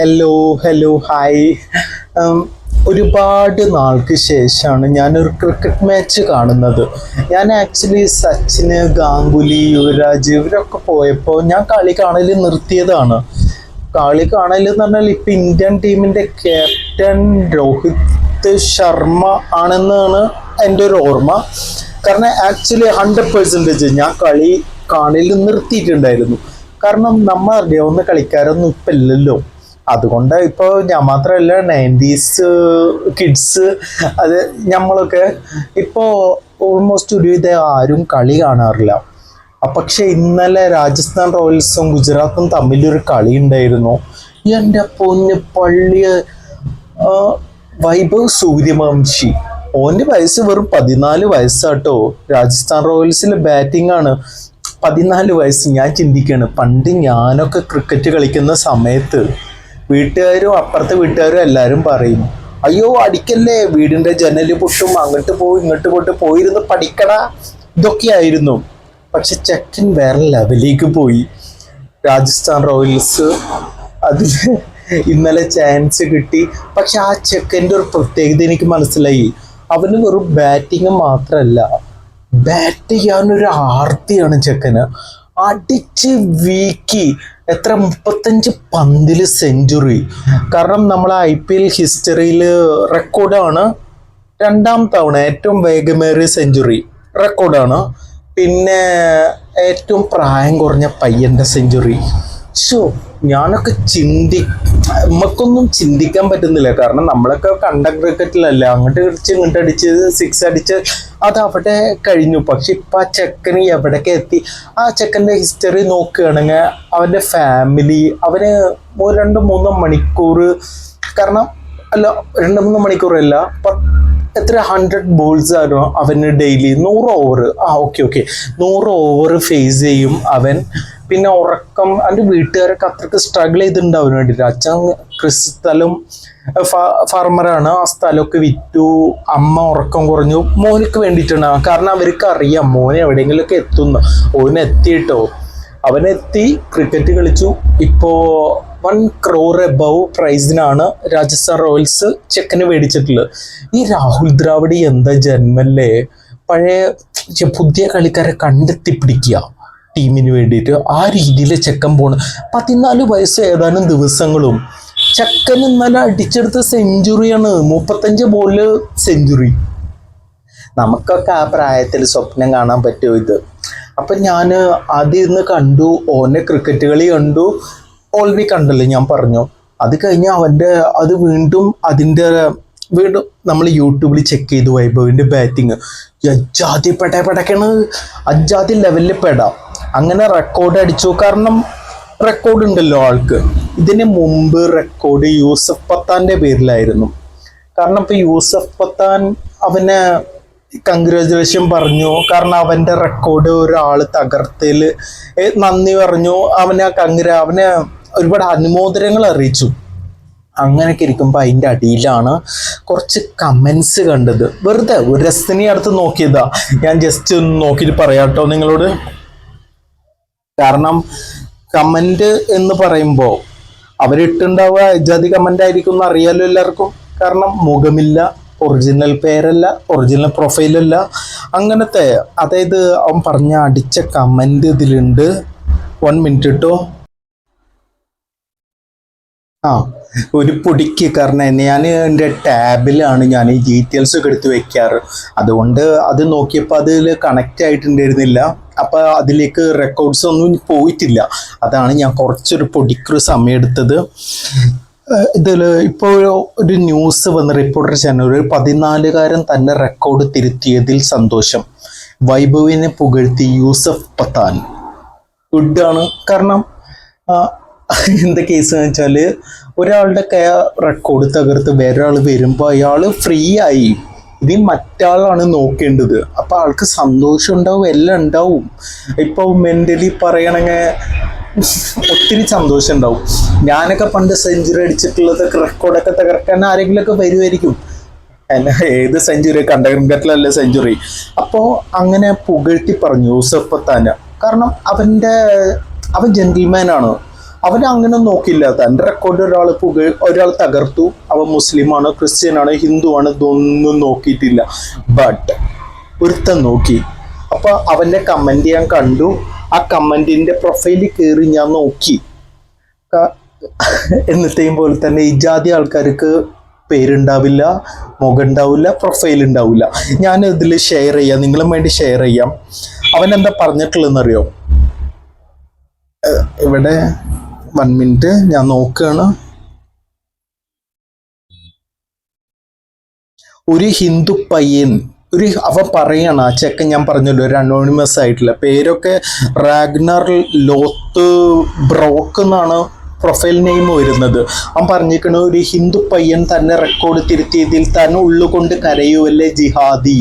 Hello hello hi. ഒരുപാട് നാൾക്ക് ശേഷമാണ് ഞാനൊരു ക്രിക്കറ്റ് മാച്ച് കാണുന്നത്. ഞാൻ ആക്ച്വലി സച്ചിന്, ഗാംഗുലി, യുവരാജ് ഇവരൊക്കെ പോയപ്പോൾ ഞാൻ കളി കാണൽ നിർത്തിയതാണ്. കളി കാണൽ എന്ന് പറഞ്ഞാൽ ഇപ്പം ഇന്ത്യൻ ടീമിൻ്റെ ക്യാപ്റ്റൻ രോഹിത് ശർമ്മ ആണെന്നാണ് എൻ്റെ ഒരു ഓർമ്മ. കാരണം ആക്ച്വലി 100% ഞാൻ കളി കാണൽ നിർത്തിയിട്ടുണ്ടായിരുന്നു. കാരണം നമ്മൾ അറിയാവുന്ന കളിക്കാരൊന്നും ഇപ്പം ഇല്ലല്ലോ. അതുകൊണ്ട് ഇപ്പോൾ ഞാൻ മാത്രമല്ല 90s കിഡ്സ് അത് നമ്മളൊക്കെ ഇപ്പോൾ ഓൾമോസ്റ്റ് ഒരുവിധ ആരും കളി കാണാറില്ല. പക്ഷെ ഇന്നലെ രാജസ്ഥാൻ റോയൽസും ഗുജറാത്തും തമ്മിലൊരു കളി ഉണ്ടായിരുന്നു. എൻ്റെ പൊന്ന് പള്ളിയ വൈഭവ് സൂര്യവംശി, ഓൻ്റെ വയസ്സ് വെറും 14 വയസ്സാട്ടോ. രാജസ്ഥാൻ റോയൽസിലെ ബാറ്റിംഗ് ആണ്. 14 വയസ്സ്. ഞാൻ ചിന്തിക്കുകയാണ്, പണ്ട് ഞാനൊക്കെ ക്രിക്കറ്റ് കളിക്കുന്ന സമയത്ത് വീട്ടുകാരും അപ്പുറത്തെ വീട്ടുകാരും എല്ലാവരും പറയും, അയ്യോ അടിക്കല്ലേ, വീടിൻ്റെ ജനല് പൊട്ടും, അങ്ങോട്ട് പോയി ഇങ്ങോട്ട് പോയിട്ട് പോയിരുന്ന് പഠിക്കട, ഇതൊക്കെയായിരുന്നു. പക്ഷെ ചെക്കൻ വേറെ ലെവലിലേക്ക് പോയി. രാജസ്ഥാൻ റോയൽസ് അതിൽ ഇന്നലെ ചാൻസ് കിട്ടി. പക്ഷെ ആ ചെക്കൻ്റെ ഒരു പ്രത്യേകത എനിക്ക് മനസ്സിലായി. അവന് വെറും ബാറ്റിങ് മാത്രമല്ല, ബാറ്റ് ചെയ്യാനൊരു ആർത്തിയാണ് ചെക്കന്. അടിച്ച് വീക്കി എത്ര 35 പന്തിൽ സെഞ്ചുറി. കാരണം നമ്മളെ IPL ഹിസ്റ്ററിയിൽ റെക്കോർഡാണ്. 2ാം തവണ ഏറ്റവും വേഗമേറിയ സെഞ്ചുറി റെക്കോർഡാണ്. പിന്നെ ഏറ്റവും പ്രായം കുറഞ്ഞ പയ്യൻ്റെ സെഞ്ചുറി. ഞാനൊക്കെ നമുക്കൊന്നും ചിന്തിക്കാൻ പറ്റുന്നില്ല. കാരണം നമ്മളൊക്കെ കണ്ട ക്രിക്കറ്റിലല്ല, അങ്ങോട്ട് അടിച്ച് ഇങ്ങോട്ട് അടിച്ച് 6 അടിച്ച് അത് അവിടെ കഴിഞ്ഞു. പക്ഷെ ഇപ്പം ആ ചെക്കന് എവിടേക്ക് എത്തി. ആ ചെക്കൻ്റെ ഹിസ്റ്ററി നോക്കുകയാണെങ്കിൽ അവൻ്റെ ഫാമിലി അവന് 2-3 മണിക്കൂർ, കാരണം അല്ല 2-3 മണിക്കൂറല്ല, എത്ര 100 ബോൾസ് ആയിരുന്നു അവന് daily. 100 over, okay 100 over face ചെയ്യും അവൻ. പിന്നെ ഉറക്കം, എൻ്റെ വീട്ടുകാരൊക്കെ അത്രയ്ക്ക് സ്ട്രഗിൾ ചെയ്തിട്ടുണ്ട് അവന് വേണ്ടിയിട്ട്. അച്ഛൻ കൃഷി സ്ഥലം ഫാർമറാണ്, ആ സ്ഥലമൊക്കെ വിറ്റു. അമ്മ ഉറക്കം കുറഞ്ഞു മോനക്ക് വേണ്ടിയിട്ടാണ്. കാരണം അവർക്ക് അറിയാം മോനെ എവിടെയെങ്കിലുമൊക്കെ എത്തുന്നു. ഓനെത്തിയിട്ടോ, അവനെത്തി ക്രിക്കറ്റ് കളിച്ചു. ഇപ്പോൾ 1 crore എബവ് പ്രൈസിനാണ് രാജസ്ഥാൻ റോയൽസ് ചെക്കന് മേടിച്ചിട്ടുള്ളത്. ഈ രാഹുൽ ദ്രാവിഡ് എന്താ ജന്മല്ലേ. പഴയ പുതിയ കളിക്കാരെ കണ്ടെത്തി പിടിക്കുക ടീമിന് വേണ്ടിയിട്ട്. ആ രീതിയിൽ ചെക്കൻ പോണ്. 14 വയസ്സ് ഏതാനും ദിവസങ്ങളും. ചെക്കൻ ഇന്നലെ അടിച്ചെടുത്ത സെഞ്ചുറിയാണ്. 35 ബോളില് സെഞ്ചുറി. നമുക്കൊക്കെ ആ പ്രായത്തിൽ സ്വപ്നം കാണാൻ പറ്റുമോ ഇത്? അപ്പം ഞാൻ ആദ്യം ഇന്ന് കണ്ടു, ഓനെ ക്രിക്കറ്റ് കളി കണ്ടു. ഓൾറെഡി കണ്ടല്ലോ ഞാൻ പറഞ്ഞു. അത് കഴിഞ്ഞ് അത് വീണ്ടും നമ്മൾ യൂട്യൂബിൽ ചെക്ക് ചെയ്തു വൈഭവിൻ്റെ ബാറ്റിങ്. അജാതി പെടക്കാണ്, അജാതി ലെവലിൽ പെടാം. അങ്ങനെ റെക്കോർഡ് അടിച്ചു. കാരണം റെക്കോർഡ് ഉണ്ടല്ലോ ആൾക്ക്. ഇതിന് മുമ്പ് റെക്കോർഡ് യൂസഫ് പത്താൻ്റെ പേരിലായിരുന്നു. കാരണം ഇപ്പം യൂസഫ് പത്താൻ അവനെ കൺഗ്രാജുലേഷൻ പറഞ്ഞു. കാരണം അവൻ്റെ റെക്കോർഡ് ഒരാൾ തകർത്തതിൽ നന്ദി പറഞ്ഞു. അവനെ ഒരുപാട് അനുമോദനങ്ങൾ അറിയിച്ചു. അങ്ങനെയൊക്കെ ഇരിക്കുമ്പോൾ അതിൻ്റെ അടിയിലാണ് കുറച്ച് കമൻസ് കണ്ടത്. വെറുതെ ഒരു രസത്തിനെ അടുത്ത് നോക്കിയതാ. ഞാൻ ജസ്റ്റ് ഒന്ന് നോക്കിയിട്ട് പറയാട്ടോ നിങ്ങളോട്. കാരണം കമൻറ്റ് എന്ന് പറയുമ്പോൾ അവരിട്ടുണ്ടാവുക ജാതി കമൻ്റ് ആയിരിക്കും എന്ന് അറിയാലോ എല്ലാവർക്കും. കാരണം മുഖമില്ല, ഒറിജിനൽ പേരല്ല, ഒറിജിനൽ പ്രൊഫൈലല്ല, അങ്ങനത്തെ. അതായത് അവൻ പറഞ്ഞ അടിച്ച കമൻറ്റ് ഇതിലുണ്ട്. 1 മിനിറ്റ് കേട്ടോ. ഒരു പൊടിക്ക്. കാരണം ഞാൻ എൻ്റെ ടാബിലാണ് ഞാൻ ഈ ഡീറ്റെയിൽസ് ഒക്കെ എടുത്ത് വെക്കാറ്. അതുകൊണ്ട് അത് നോക്കിയപ്പോൾ അതിൽ കണക്റ്റ് ആയിട്ടുണ്ടായിരുന്നില്ല. അപ്പോൾ അതിലേക്ക് റെക്കോർഡ്സ് ഒന്നും പോയിട്ടില്ല. അതാണ് ഞാൻ കുറച്ചൊരു പൊടിക്കൊരു സമയം എടുത്തത്. ഇതിൽ ഇപ്പോൾ ഒരു ന്യൂസ് വന്ന റിപ്പോർട്ടർ ചാനൽ, ഒരു 14കാരൻ തന്നെ റെക്കോർഡ് തിരുത്തിയതിൽ സന്തോഷം. വൈഭവിനെ പുകഴ്ത്തി യൂസഫ് പത്താൻ. ഗുഡാണ്. കാരണം എന്താ കേസ് എന്ന് വെച്ചാൽ ഒരാളുടെ റെക്കോർഡ് തകർത്ത് വേറൊരാൾ വരുമ്പോൾ അയാൾ ഫ്രീ ആയി. ഇതിൽ മറ്റാളാണ് നോക്കേണ്ടത്. അപ്പോൾ ആൾക്ക് സന്തോഷം ഉണ്ടാവും, എല്ലാം ഉണ്ടാവും. ഇപ്പോൾ മെൻ്റലി പറയണമെങ്കിൽ ഒത്തിരി സന്തോഷം ഉണ്ടാവും. ഞാനൊക്കെ പണ്ട് സെഞ്ചുറി അടിച്ചിട്ടുള്ളതൊക്കെ റെക്കോർഡൊക്കെ തകർക്കാൻ ആരെങ്കിലുമൊക്കെ വരുമായിരിക്കും. ഏത് സെഞ്ചുറി, കണ്ട ക്രിക്കറ്റിലല്ലേ സെഞ്ചുറി. അപ്പോൾ അങ്ങനെ പുകഴ്ത്തി പറഞ്ഞു യൂസഫ് പത്താന്. കാരണം അവൻ ജെന്റിൽമാനാണ്. അവൻ അങ്ങനെ നോക്കില്ല. തൻ്റെ റെക്കോർഡ് ഒരാൾ തകർത്തു, അവൻ മുസ്ലിമാണ്, ക്രിസ്ത്യനാണ്, ഹിന്ദുവാണ്, ഇതൊന്നും നോക്കിയിട്ടില്ല. ബട്ട് ഒരുത്തൻ നോക്കി. അപ്പൊ അവന്റെ കമന്റ് ഞാൻ കണ്ടു. ആ കമന്റിന്റെ പ്രൊഫൈലിൽ കയറി ഞാൻ നോക്കി. എന്നത്തെയും പോലെ തന്നെ ഈ ജാതി ആൾക്കാർക്ക് പേരുണ്ടാവില്ല, മുഖം ഉണ്ടാവില്ല, പ്രൊഫൈൽ ഉണ്ടാവില്ല. ഞാൻ ഇതിൽ ഷെയർ ചെയ്യാം, നിങ്ങളും വേണ്ടി ഷെയർ ചെയ്യാം. അവൻ എന്താ പറഞ്ഞിട്ടുള്ളതെന്നറിയോ? ഇവിടെ 1 മിനിറ്റ് ഞാൻ നോക്കുകയാണ്. ഒരു ഹിന്ദു പയ്യൻ അവൻ പറയാണ്, ആ ചെക്കൻ ഞാൻ പറഞ്ഞല്ലോ ഒരു അനോണിമസ് ആയിട്ടുള്ള പേരൊക്കെ റാഗ്നർ ലോത്ത് ബ്രോക്ക് എന്നാണ് പ്രൊഫൈൽ നെയിം വരുന്നത്. അവൻ പറഞ്ഞിരിക്കണ ഒരു ഹിന്ദു പയ്യൻ തന്നെ റെക്കോർഡ് തിരുത്തിയതിൽ തന്നെ ഉള്ളുകൊണ്ട് കരയുവല്ലേ ജിഹാദി.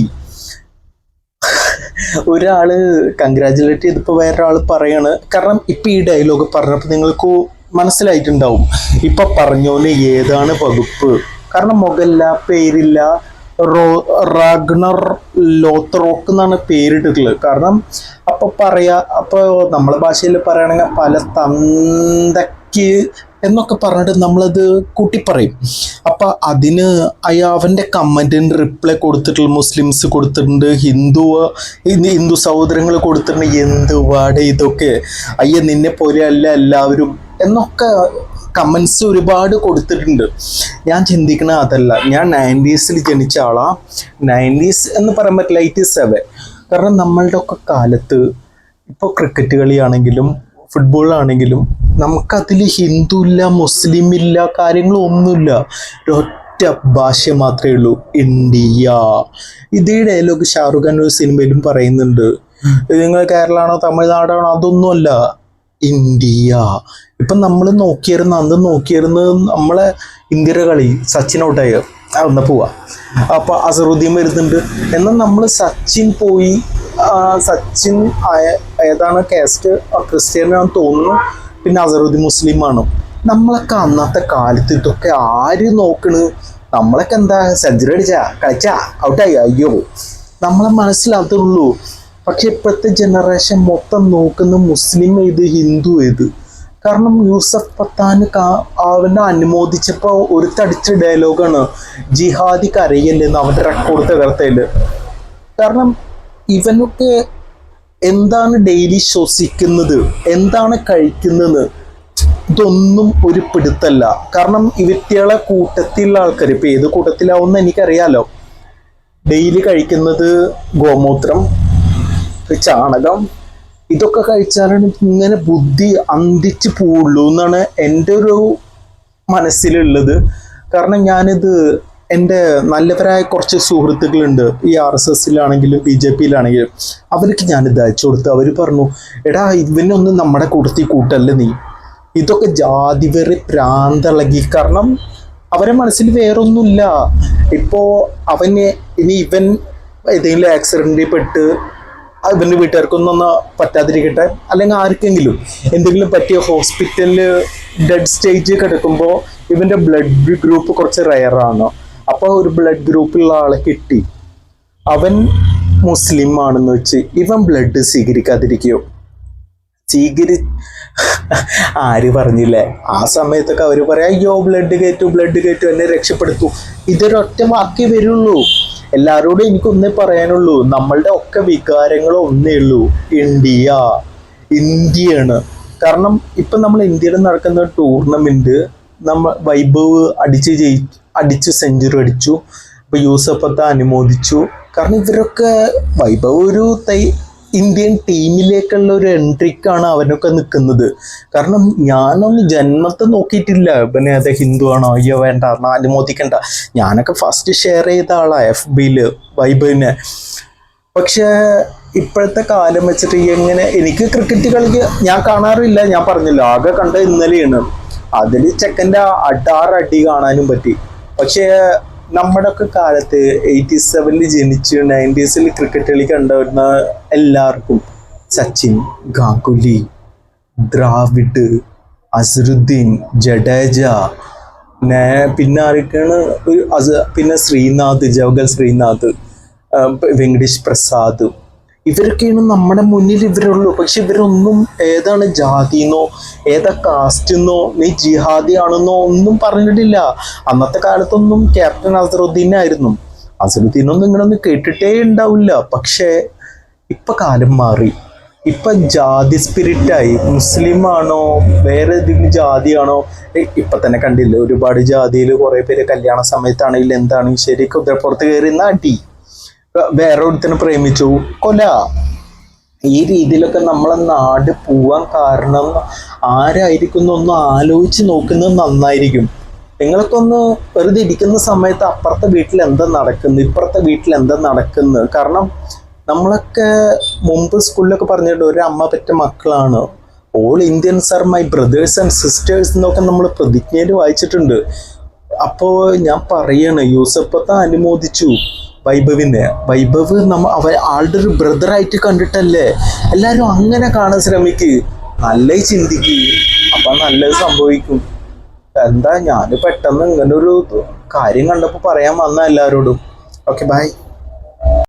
ഒരാള് കൺഗ്രാജുലേറ്റ് ചെയ്തപ്പോ വേറൊരാൾ പറയാണ്. കാരണം ഇപ്പൊ ഈ ഡയലോഗ് പറഞ്ഞപ്പോൾ നിങ്ങൾക്ക് മനസ്സിലായിട്ടുണ്ടാവും ഇപ്പൊ പറഞ്ഞോന് ഏതാണ് വകുപ്പ്. കാരണം മുഖമില്ല, പേരില്ല, റാഗ്നർ ലോത്ത്റോക്ക് എന്നാണ് പേരിട്ടിട്ടുള്ളത്. കാരണം അപ്പൊ നമ്മളെ ഭാഷയിൽ പറയുകയാണെങ്കിൽ പല തന്തയ്ക്ക് എന്നൊക്കെ പറഞ്ഞിട്ട് നമ്മളത് കൂട്ടിപ്പറയും. അപ്പൊ അതിന് അവന്റെ കമന്റിന് റിപ്ലൈ കൊടുത്തിട്ടുള്ള മുസ്ലിംസ് കൊടുത്തിട്ടുണ്ട്, ഹിന്ദു സഹോദരങ്ങൾ കൊടുത്തിട്ടുണ്ട്. എന്തുവാടെ ഇതൊക്കെ, അയ്യ നിന്നെ പോലെ അല്ല എല്ലാവരും എന്നൊക്കെ കമൻസ് ഒരുപാട് കൊടുത്തിട്ടുണ്ട്. ഞാൻ ചിന്തിക്കണ അതല്ല. ഞാൻ 90s ജനിച്ച ആളാ. 90s എന്ന് പറയാൻ പറ്റില്ല, 87. കാരണം നമ്മളുടെ ഒക്കെ കാലത്ത് ഇപ്പോൾ ക്രിക്കറ്റ് കളിയാണെങ്കിലും ഫുട്ബോളാണെങ്കിലും നമുക്കതിൽ ഹിന്ദു ഇല്ല, മുസ്ലിം ഇല്ല, കാര്യങ്ങളൊന്നുമില്ല. ഒരൊറ്റ ഭാഷ മാത്രമേ ഉള്ളൂ, ഇന്ത്യ. ഇതേ ഡയലോഗ് ഷാറുഖ് ഖാൻ ഒരു സിനിമയിലും പറയുന്നുണ്ട്. നിങ്ങൾ കേരളമാണോ തമിഴ്നാടാണോ അതൊന്നുമല്ല, ഇന്ത്യ. ഇപ്പം നമ്മൾ അന്ന് നോക്കിയിരുന്നത് നമ്മളെ ഇന്ത്യയുടെ കളി സച്ചിൻ ഔട്ടായ ഒന്ന് പോവാ. അപ്പൊ അസറുദ്ദീൻ വരുന്നുണ്ട്. എന്നാൽ നമ്മൾ സച്ചിൻ പോയി, സച്ചിൻ ഏതാണ് കാസ്റ്റ്, ക്രിസ്ത്യാനാണെന്ന് തോന്നുന്നു, പിന്നെ അസറുദ്ദീൻ മുസ്ലിമാണ്. നമ്മളൊക്കെ അന്നത്തെ കാലത്ത് ഇതൊക്കെ ആര് നോക്കണ്? നമ്മളൊക്കെ എന്താ സെഞ്ചുറി അടിച്ചാ കളിച്ചാ ഔട്ടായി, അയ്യോ നമ്മളെ മനസ്സിലാകത്തുള്ളൂ. പക്ഷെ ഇപ്പോഴത്തെ ജനറേഷൻ മൊത്തം നോക്കുന്ന മുസ്ലിം ഏത്, ഹിന്ദു ഏത്. കാരണം യൂസഫ് പത്താൻ അവനെ അനുമോദിച്ചപ്പോൾ ഒരു തടിച്ച ഡയലോഗാണ്, ജിഹാദി കരയല്ലെന്ന് അവൻ്റെ റെക്കോർഡ് തകർത്തയില്. കാരണം ഇവനൊക്കെ എന്താണ് ഡെയിലി ശ്വസിക്കുന്നത്, എന്താണ് കഴിക്കുന്നത്, ഇതൊന്നും ഒരു പിടുത്തല്ല. കാരണം ഇവറ്റകളെ കൂട്ടത്തിലുള്ള ആൾക്കാർ, ഇപ്പൊ ഏത് കൂട്ടത്തിലാവുമെന്ന് എനിക്കറിയാലോ, ഡെയിലി കഴിക്കുന്നത് ഗോമൂത്രം, ചാണകം, ഇതൊക്കെ കഴിച്ചാലാണ് ഇങ്ങനെ ബുദ്ധി അന്തിച്ച് പോവുള്ളൂ എന്നാണ് എൻ്റെ ഒരു മനസ്സിലുള്ളത്. കാരണം ഞാനിത് എൻ്റെ നല്ലവരായ കുറച്ച് സുഹൃത്തുക്കളുണ്ട്, ഈ RSSലാണെങ്കിലും BJPയിലാണെങ്കിലും, അവർക്ക് ഞാനിത് അയച്ചു കൊടുത്തു. അവർ പറഞ്ഞു, എടാ ഇവനൊന്നും നമ്മുടെ കൂട്ടല്ല നീ, ഇതൊക്കെ ജാതിവെറി പ്രാന്തളകി. കാരണം അവരെ മനസ്സിൽ വേറൊന്നുമില്ല. ഇപ്പോൾ ഇവൻ ഏതെങ്കിലും ആക്സിഡൻറ്റിൽ പെട്ട് ഇവൻ്റെ വീട്ടുകാർക്കൊന്നും പറ്റാതിരിക്കട്ടെ, അല്ലെങ്കിൽ ആർക്കെങ്കിലും എന്തെങ്കിലും പറ്റിയ ഹോസ്പിറ്റലിൽ ഡെഡ് സ്റ്റേജ് കിടക്കുമ്പോൾ ഇവൻ്റെ ബ്ലഡ് ഗ്രൂപ്പ് കുറച്ച് റയറാണ്. അപ്പോൾ ഒരു ബ്ലഡ് ഗ്രൂപ്പുള്ള ആളെ കിട്ടി, അവൻ മുസ്ലിം ആണെന്ന് വെച്ച് ഇവൻ ബ്ലഡ് സ്വീകരിക്കാതിരിക്കുകയോ? ആര് പറഞ്ഞില്ലേ? ആ സമയത്തൊക്കെ അവർ പറയാം, അയ്യോ ബ്ലഡ് കയറ്റു എന്നെ രക്ഷപ്പെടുത്തു. ഇതൊരൊറ്റ വാക്കേ വരുള്ളൂ. എല്ലാവരോടും എനിക്കൊന്നേ പറയാനുള്ളൂ, നമ്മളുടെ ഒക്കെ വികാരങ്ങൾ ഒന്നേ ഉള്ളൂ, ഇന്ത്യയാണ്. കാരണം ഇപ്പം നമ്മൾ ഇന്ത്യയിൽ നടക്കുന്ന ടൂർണമെന്റ് വൈഭവ് അടിച്ച് സെഞ്ചുറി അടിച്ചു. ഇപ്പൊ യൂസഫ് പത്താൻ അനുമോദിച്ചു. കാരണം ഇവരൊക്കെ വൈഭവ് ഒരു ഇന്ത്യൻ ടീമിലേക്കുള്ള ഒരു എൻട്രിക്കാണ് അവനൊക്കെ നിൽക്കുന്നത്. കാരണം ഞാനൊന്നും ജന്മത്തെ നോക്കിയിട്ടില്ല ഇവനെ അത് ഹിന്ദു ആണോ, അയ്യോ വേണ്ട അനുമോദിക്കണ്ട. ഞാനൊക്കെ ഫസ്റ്റ് ഷെയർ ചെയ്ത ആളാ FBയിൽ വൈഭവിനെ. പക്ഷെ ഇപ്പോഴത്തെ കാലം വെച്ചിട്ട് എങ്ങനെ, എനിക്ക് ക്രിക്കറ്റ് കളിക്ക് ഞാൻ കാണാറില്ല, ഞാൻ പറഞ്ഞല്ലോ, ആകെ കണ്ട ഇന്നലെയാണ്. അതിൽ ചെക്കൻ്റെ 6 അടി കാണാനും പറ്റി. പക്ഷേ നമ്മുടെ ഒക്കെ കാലത്ത് 87 ജനിച്ച് 90s ക്രിക്കറ്റ് കളി കണ്ടുവരുന്ന എല്ലാവർക്കും സച്ചിൻ, ഗാംഗുലി, ദ്രാവിഡ്, അസറുദ്ദീൻ, ജഡേജ, പിന്നെ ആരൊക്കെയാണ്, പിന്നെ ശ്രീനാഥ്, ജവഗൽ ശ്രീനാഥ്, വെങ്കടേഷ് പ്രസാദ്, ഇവരൊക്കെയാണ് നമ്മുടെ മുന്നിൽ ഇവരുള്ളൂ. പക്ഷെ ഇവരൊന്നും ഏതാണ് ജാതിന്നോ ഏതാ കാസ്റ്റെന്നോ നീ ജിഹാദി ആണെന്നോ ഒന്നും പറഞ്ഞിട്ടില്ല. അന്നത്തെ കാലത്തൊന്നും ക്യാപ്റ്റൻ അസറുദ്ദീൻ ആയിരുന്നു. അസറുദ്ദീനൊന്നും ഇങ്ങനൊന്നും കേട്ടിട്ടേ ഉണ്ടാവില്ല. പക്ഷേ ഇപ്പൊ കാലം മാറി. ഇപ്പൊ ജാതി സ്പിരിറ്റായി. മുസ്ലിം ആണോ വേറെ ഏതെങ്കിലും ജാതിയാണോ? ഇപ്പൊ തന്നെ കണ്ടില്ലേ, ഒരുപാട് ജാതിയിൽ കുറെ പേര് കല്യാണ സമയത്താണെങ്കിലും എന്താണെങ്കിലും ശരി കുതിരപ്പുറത്ത് കയറി നാട്ടി വേറെ ഒരുത്തിനെ പ്രേമിച്ചു കൊല. ഈ രീതിയിലൊക്കെ നമ്മളെ നാട് പോവാൻ കാരണം ആരായിരിക്കും എന്നൊന്ന് ആലോചിച്ച് നോക്കുന്നത് നന്നായിരിക്കും. നിങ്ങളൊക്കെ ഒന്ന് വെറുതെ ഇരിക്കുന്ന സമയത്ത് അപ്പുറത്തെ വീട്ടിൽ എന്താ നടക്കുന്നു, ഇപ്പുറത്തെ വീട്ടിൽ എന്താ നടക്കുന്നത്. കാരണം നമ്മളൊക്കെ മുമ്പ് സ്കൂളിലൊക്കെ പറഞ്ഞിട്ട് ഒരു അമ്മ പെറ്റ മക്കളാണ്. All Indians are my brothers and sisters എന്നൊക്കെ നമ്മൾ പ്രതിജ്ഞയിൽ വായിച്ചിട്ടുണ്ട്. അപ്പോൾ ഞാൻ പറയാണ്, യൂസഫത്തെ അനുമോദിച്ചു വൈഭവിനെ. വൈഭവ് ആളുടെ ഒരു ബ്രദറായിട്ട് കണ്ടിട്ടല്ലേ എല്ലാവരും അങ്ങനെ കാണാൻ ശ്രമിക്കുക. നല്ല ചിന്തിക്കുക, അപ്പം നല്ലത് സംഭവിക്കും. എന്താ ഞാൻ പെട്ടെന്ന് ഇങ്ങനൊരു കാര്യം കണ്ടപ്പോൾ പറയാൻ വന്ന എല്ലാവരോടും. Okay, by.